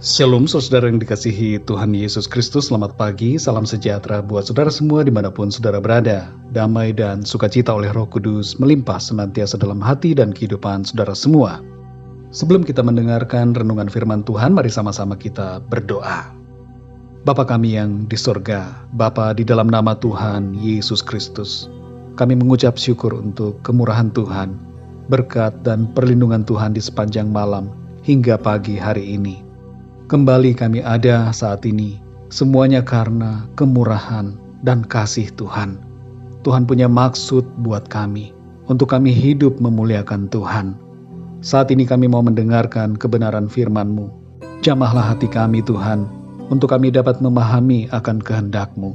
Shalom saudara yang dikasihi Tuhan Yesus Kristus, selamat pagi, salam sejahtera buat saudara semua dimanapun saudara berada. Damai dan sukacita oleh Roh Kudus melimpah senantiasa dalam hati dan kehidupan saudara semua. Sebelum kita mendengarkan renungan firman Tuhan, mari sama-sama kita berdoa. Bapa kami yang di sorga, Bapa di dalam nama Tuhan Yesus Kristus, kami mengucap syukur untuk kemurahan Tuhan, berkat dan perlindungan Tuhan di sepanjang malam hingga pagi hari ini. Kembali kami ada saat ini, semuanya karena kemurahan dan kasih Tuhan. Tuhan punya maksud buat kami, untuk kami hidup memuliakan Tuhan. Saat ini kami mau mendengarkan kebenaran firman-Mu. Jamahlah hati kami Tuhan, untuk kami dapat memahami akan kehendak-Mu.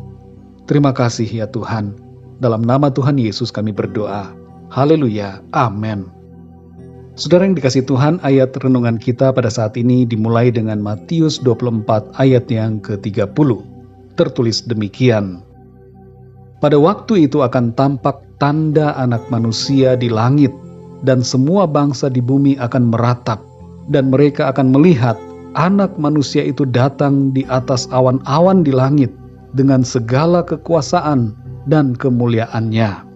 Terima kasih ya Tuhan. Dalam nama Tuhan Yesus kami berdoa. Haleluya, amin. Saudara yang dikasih Tuhan, ayat renungan kita pada saat ini dimulai dengan Matius 24 ayat yang ke-30. Tertulis demikian. Pada waktu itu akan tampak tanda anak manusia di langit, dan semua bangsa di bumi akan meratap, dan mereka akan melihat anak manusia itu datang di atas awan-awan di langit, dengan segala kekuasaan dan kemuliaannya.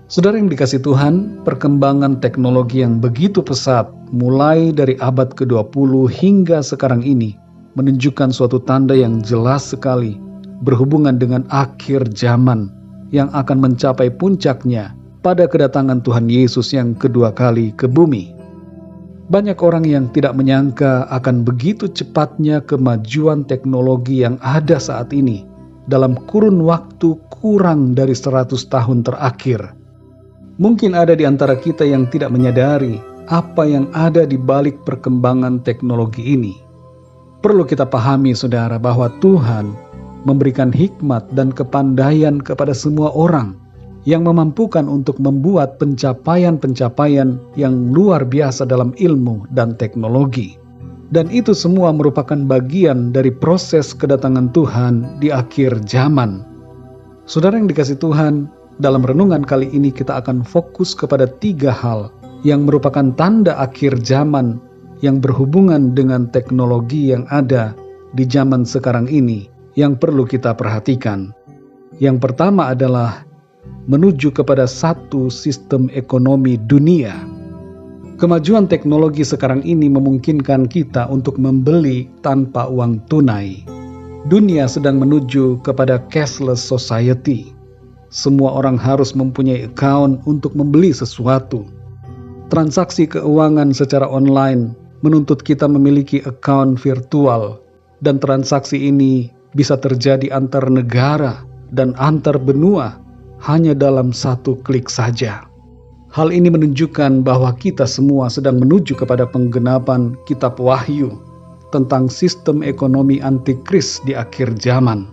Saudara yang dikasih Tuhan, perkembangan teknologi yang begitu pesat mulai dari abad ke-20 hingga sekarang ini menunjukkan suatu tanda yang jelas sekali berhubungan dengan akhir zaman yang akan mencapai puncaknya pada kedatangan Tuhan Yesus yang kedua kali ke bumi. Banyak orang yang tidak menyangka akan begitu cepatnya kemajuan teknologi yang ada saat ini dalam kurun waktu kurang dari 100 tahun terakhir. Mungkin ada di antara kita yang tidak menyadari apa yang ada di balik perkembangan teknologi ini. Perlu kita pahami saudara bahwa Tuhan memberikan hikmat dan kepandaian kepada semua orang yang memampukan untuk membuat pencapaian-pencapaian yang luar biasa dalam ilmu dan teknologi. Dan itu semua merupakan bagian dari proses kedatangan Tuhan di akhir zaman. Saudara yang dikasih Tuhan, dalam renungan kali ini kita akan fokus kepada 3 hal yang merupakan tanda akhir zaman yang berhubungan dengan teknologi yang ada di zaman sekarang ini yang perlu kita perhatikan. Yang pertama adalah menuju kepada satu sistem ekonomi dunia. Kemajuan teknologi sekarang ini memungkinkan kita untuk membeli tanpa uang tunai. Dunia sedang menuju kepada cashless society. Semua orang harus mempunyai account untuk membeli sesuatu. Transaksi keuangan secara online menuntut kita memiliki account virtual, dan transaksi ini bisa terjadi antar negara dan antar benua hanya dalam satu klik saja. Hal ini menunjukkan bahwa kita semua sedang menuju kepada penggenapan kitab Wahyu tentang sistem ekonomi antikris di akhir zaman.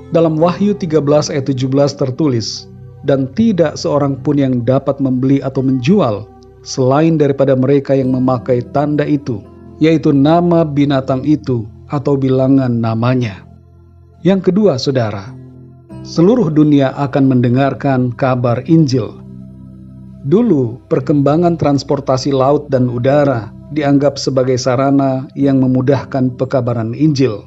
Dalam Wahyu 13 ayat 17 tertulis, dan tidak seorang pun yang dapat membeli atau menjual selain daripada mereka yang memakai tanda itu, yaitu nama binatang itu atau bilangan namanya. Yang kedua saudara, seluruh dunia akan mendengarkan kabar Injil. Dulu perkembangan transportasi laut dan udara dianggap sebagai sarana yang memudahkan pekabaran Injil.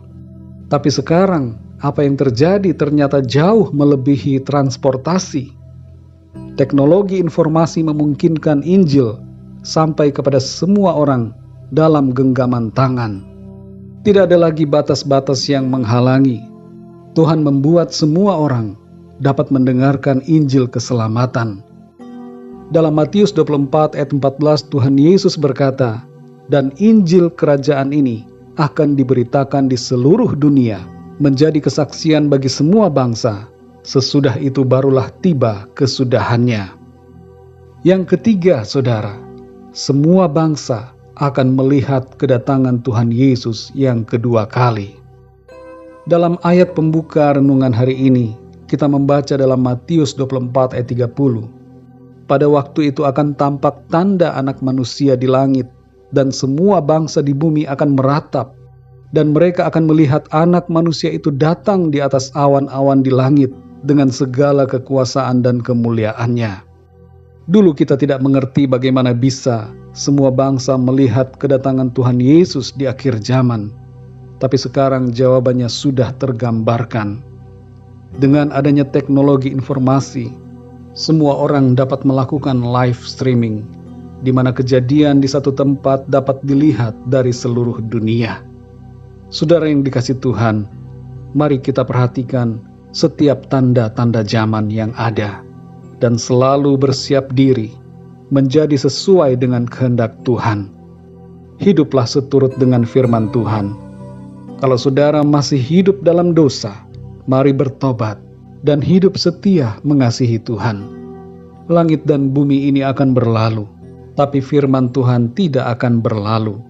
Tapi sekarang apa yang terjadi ternyata jauh melebihi transportasi. Teknologi informasi memungkinkan Injil sampai kepada semua orang dalam genggaman tangan. Tidak ada lagi batas-batas yang menghalangi. Tuhan membuat semua orang dapat mendengarkan Injil keselamatan. Dalam Matius 24 ayat 14 Tuhan Yesus berkata, "Dan Injil kerajaan ini akan diberitakan di seluruh dunia, menjadi kesaksian bagi semua bangsa, sesudah itu barulah tiba kesudahannya." Yang ketiga saudara, semua bangsa akan melihat kedatangan Tuhan Yesus yang kedua kali. Dalam ayat pembuka renungan hari ini, kita membaca dalam Matius 24 ayat 30. Pada waktu itu akan tampak tanda anak manusia di langit, dan semua bangsa di bumi akan meratap, dan mereka akan melihat anak manusia itu datang di atas awan-awan di langit dengan segala kekuasaan dan kemuliaannya. Dulu kita tidak mengerti bagaimana bisa semua bangsa melihat kedatangan Tuhan Yesus di akhir zaman. Tapi sekarang jawabannya sudah tergambarkan. Dengan adanya teknologi informasi, semua orang dapat melakukan live streaming, di mana kejadian di satu tempat dapat dilihat dari seluruh dunia. Saudara yang dikasihi Tuhan, mari kita perhatikan setiap tanda-tanda zaman yang ada, dan selalu bersiap diri menjadi sesuai dengan kehendak Tuhan. Hiduplah seturut dengan firman Tuhan. Kalau saudara masih hidup dalam dosa, mari bertobat dan hidup setia mengasihi Tuhan. Langit dan bumi ini akan berlalu, tapi firman Tuhan tidak akan berlalu.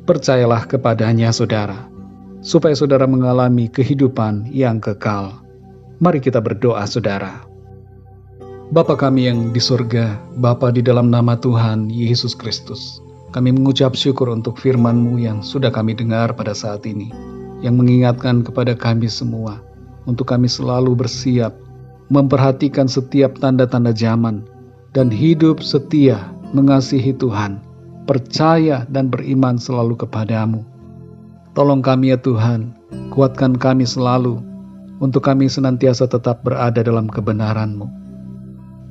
Percayalah kepadanya saudara, supaya saudara mengalami kehidupan yang kekal. Mari kita berdoa saudara. Bapa kami yang di surga, Bapa di dalam nama Tuhan Yesus Kristus, kami mengucap syukur untuk firman-Mu yang sudah kami dengar pada saat ini, yang mengingatkan kepada kami semua, untuk kami selalu bersiap, memperhatikan setiap tanda-tanda zaman, dan hidup setia mengasihi Tuhan, percaya dan beriman selalu kepadamu. Tolong kami ya Tuhan, kuatkan kami selalu, untuk kami senantiasa tetap berada dalam kebenaran-Mu.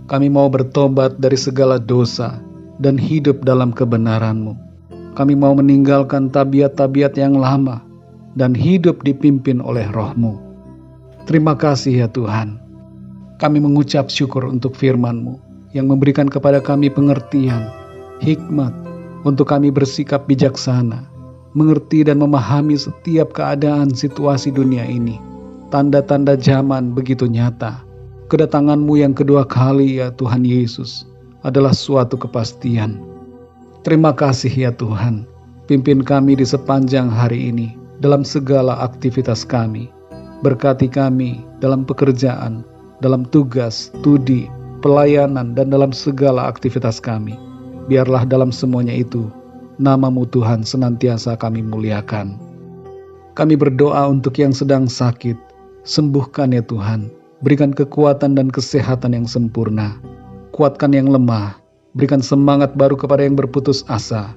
Kami mau bertobat dari segala dosa dan hidup dalam kebenaran-Mu. Kami mau meninggalkan tabiat-tabiat yang lama dan hidup dipimpin oleh Roh-Mu. Terima kasih ya Tuhan. Kami mengucap syukur untuk firman-Mu yang memberikan kepada kami pengertian, hikmat, untuk kami bersikap bijaksana, mengerti dan memahami setiap keadaan situasi dunia ini. Tanda-tanda zaman begitu nyata. Kedatangan-Mu yang kedua kali ya Tuhan Yesus adalah suatu kepastian. Terima kasih ya Tuhan. Pimpin kami di sepanjang hari ini dalam segala aktivitas kami. Berkati kami dalam pekerjaan, dalam tugas, studi, pelayanan, dan dalam segala aktivitas kami. Biarlah dalam semuanya itu, nama-Mu Tuhan senantiasa kami muliakan. Kami berdoa untuk yang sedang sakit, sembuhkan ya Tuhan. Berikan kekuatan dan kesehatan yang sempurna. Kuatkan yang lemah. Berikan semangat baru kepada yang berputus asa.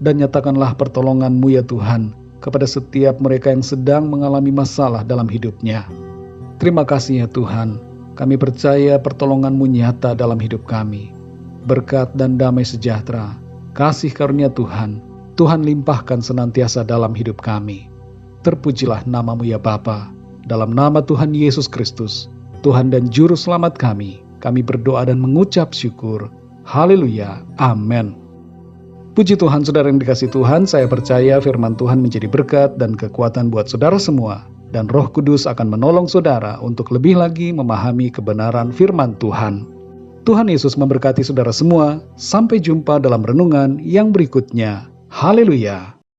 Dan nyatakanlah pertolongan-Mu ya Tuhan kepada setiap mereka yang sedang mengalami masalah dalam hidupnya. Terima kasih ya Tuhan. Kami percaya pertolongan-Mu nyata dalam hidup kami. Berkat dan damai sejahtera, kasih karunia Tuhan, Tuhan limpahkan senantiasa dalam hidup kami. Terpujilah nama-Mu ya Bapa. Dalam nama Tuhan Yesus Kristus, Tuhan dan Juru Selamat kami berdoa dan mengucap syukur. Haleluya, amin. Puji Tuhan, saudara yang dikasihi Tuhan, saya percaya firman Tuhan menjadi berkat dan kekuatan buat saudara semua, dan Roh Kudus akan menolong saudara untuk lebih lagi memahami kebenaran firman Tuhan. Tuhan Yesus memberkati saudara semua. Sampai jumpa dalam renungan yang berikutnya. Haleluya.